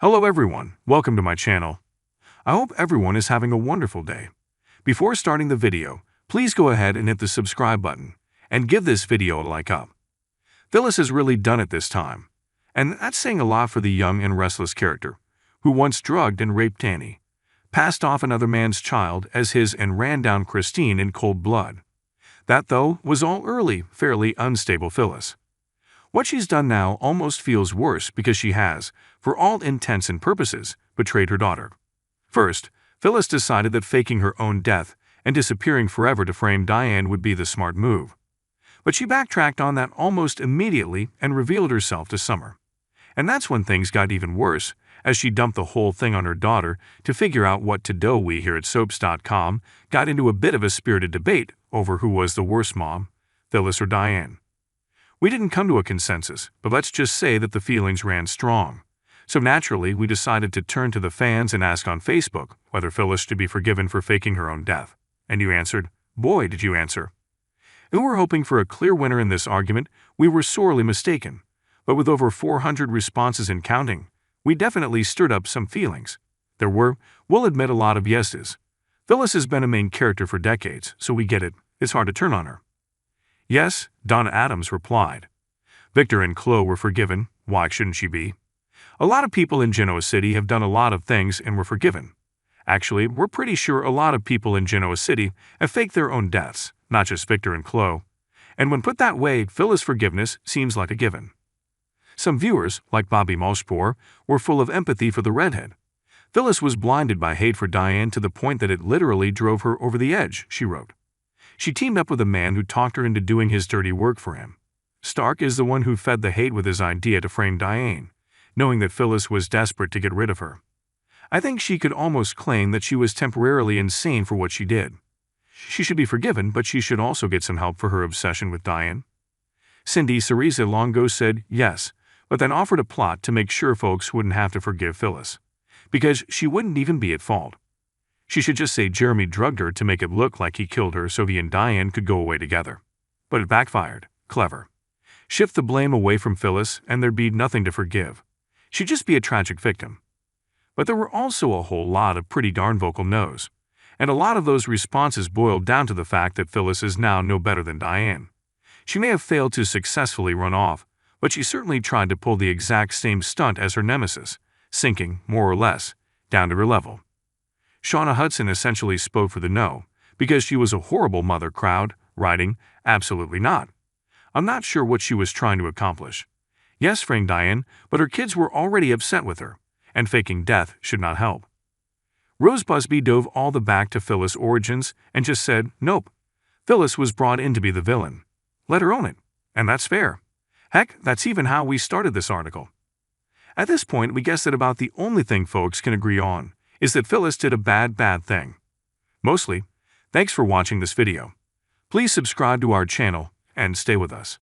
Hello everyone, welcome to my channel. I hope everyone is having a wonderful day. Before starting the video, please go ahead and hit the subscribe button and give this video a like up. Phyllis has really done it this time, and that's saying a lot for the young and restless character, who once drugged and raped Danny, passed off another man's child as his and ran down Christine in cold blood. That, though, was all early, fairly unstable Phyllis. What she's done now almost feels worse because she has, for all intents and purposes, betrayed her daughter. First, Phyllis decided that faking her own death and disappearing forever to frame Diane would be the smart move. But she backtracked on that almost immediately and revealed herself to Summer. And that's when things got even worse, as she dumped the whole thing on her daughter to figure out what to do. We here at Soaps.com got into a bit of a spirited debate over who was the worst mom, Phyllis or Diane. We didn't come to a consensus, but let's just say that the feelings ran strong. So naturally, we decided to turn to the fans and ask on Facebook whether Phyllis should be forgiven for faking her own death. And you answered, boy, did you answer. And we were hoping for a clear winner in this argument. We were sorely mistaken. But with over 400 responses and counting, we definitely stirred up some feelings. There were, we'll admit, a lot of yeses. Phyllis has been a main character for decades, so we get it. It's hard to turn on her. Yes, Donna Adams replied. Victor and Chloe were forgiven. Why shouldn't she be? A lot of people in Genoa City have done a lot of things and were forgiven. Actually, we're pretty sure a lot of people in Genoa City have faked their own deaths, not just Victor and Chloe. And when put that way, Phyllis' forgiveness seems like a given. Some viewers, like Bobby Moshpour, were full of empathy for the redhead. Phyllis was blinded by hate for Diane to the point that it literally drove her over the edge, she wrote. She teamed up with a man who talked her into doing his dirty work for him. Stark is the one who fed the hate with his idea to frame Diane, knowing that Phyllis was desperate to get rid of her. I think she could almost claim that she was temporarily insane for what she did. She should be forgiven, but she should also get some help for her obsession with Diane. Cindy Cereza Longo said yes, but then offered a plot to make sure folks wouldn't have to forgive Phyllis, because she wouldn't even be at fault. She should just say Jeremy drugged her to make it look like he killed her so he and Diane could go away together. But it backfired. Clever. Shift the blame away from Phyllis and there'd be nothing to forgive. She'd just be a tragic victim. But there were also a whole lot of pretty darn vocal no's. And a lot of those responses boiled down to the fact that Phyllis is now no better than Diane. She may have failed to successfully run off, but she certainly tried to pull the exact same stunt as her nemesis, sinking, more or less, down to her level. Shauna Hudson essentially spoke for the no, because she was a horrible mother crowd, writing, absolutely not. I'm not sure what she was trying to accomplish. Yes, frame Diane, but her kids were already upset with her, and faking death should not help. Rose Busby dove all the back to Phyllis' origins and just said, nope. Phyllis was brought in to be the villain. Let her own it, and that's fair. Heck, that's even how we started this article. At this point, we guess that about the only thing folks can agree on is that Phyllis did a bad thing. Mostly. Thanks for watching this video. Please subscribe to our channel and stay with us.